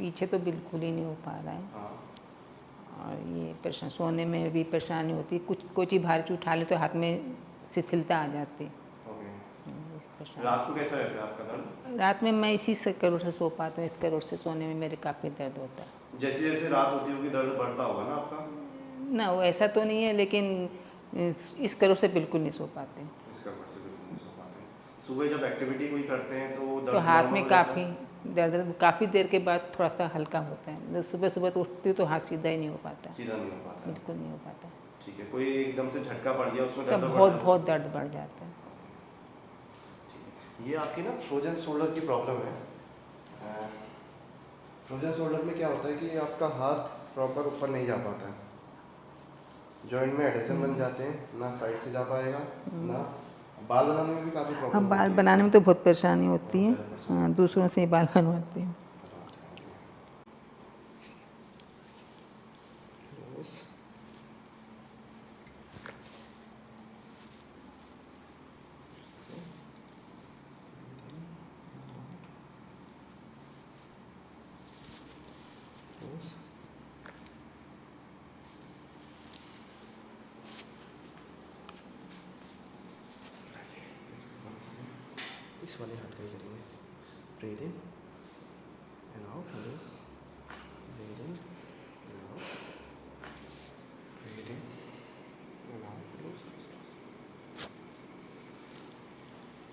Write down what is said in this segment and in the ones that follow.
पीछे तो बिल्कुल ही नहीं हो पा रहा है। हाँ। और ये परेशान, सोने में भी परेशानी होती है, कुछ कोई चीज़ भारी चीज़ उठा ले तो हाथ में शिथिलता आ जाती है। ओके। रात को कैसा रहता है आपका दर्द? रात में मैं इसी से करोड़ से सो पाती हूँ, इस करोड़ से सोने में मेरे काफ़ी दर्द होता है। जैसे जैसे रात होती होगी दर्द बढ़ता होगा ना आपका? ना वो ऐसा तो नहीं है, लेकिन इस करोड़ से बिल्कुल नहीं सो पाते। इस करोड़ से बिल्कुल नहीं सो पाते। सुबह जब एक्टिविटी कोई करते हैं तो तो दर्द हाथ नॉर्मल में हो जाता काफ़ी है? दर्द, काफ़ी देर के बाद थोड़ा सा हल्का होता है। जब सुबह सुबह तो उठती हूँ तो हाथ सीधा ही नहीं हो पाता, सीधा नहीं हो पाता है। बिल्कुल नहीं हो पाता। ठीक है, कोई एकदम से झटका पड़ गया उसमें तब दर्द बढ़ बहुत जाता बहुत दर्द बढ़ जाता है। ठीक है। ये आपकी ना फ्रोजन शोल्डर की प्रॉब्लम है। फ्रोजन शोल्डर में क्या होता है कि आपका हाथ प्रॉपर ऊपर नहीं जा पाता है, जॉइंट में एडिशन बन जाते हैं, ना साइड से जा पाएगा, ना बाल बनाने में भी काफ़ी प्रॉब्लम हाँ, बाल होती है बनाने में इससे। तो बहुत परेशानी होती है। बहुत ज़्यादा परेशानी हाँ, दूसरों से ही बाल बनवाती हूँ। इस वाले हाथ का ही करेंगे। Breathe in and out, loose, breathe in and out, breathe in and out, loose.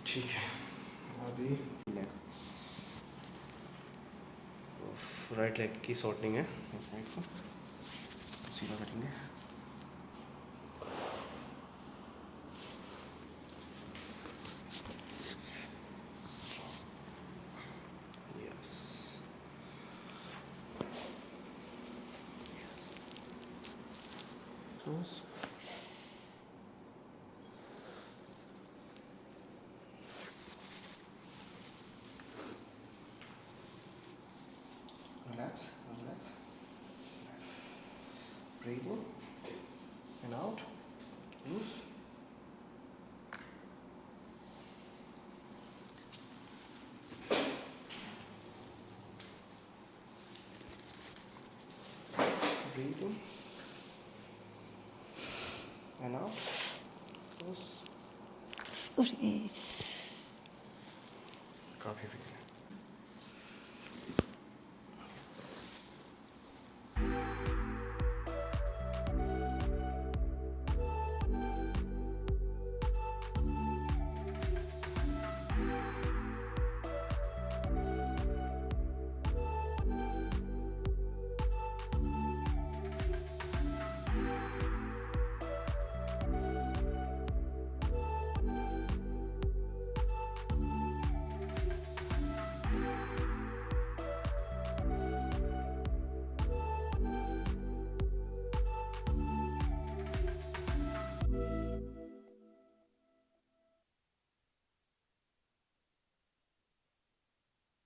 ठीक है, अभी लेग, राइट लेग की शॉर्टनिंग है, इस साइड को सीधा करेंगे। Relax, relax, relax. Breathe in and out. Loose. Breathe in and out. Loose. काफी फिक्र है।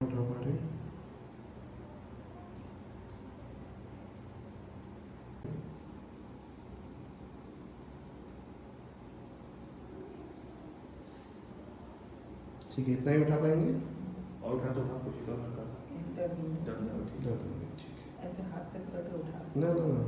उठा पा रहे हैं? ठीक है, इतना ही उठा पाएंगे? और उठा तो उठा, कुछ इधर हल्का दर्द दर्द, ठीक है। ऐसे हाथ से पकड़ के उठा ना ना ना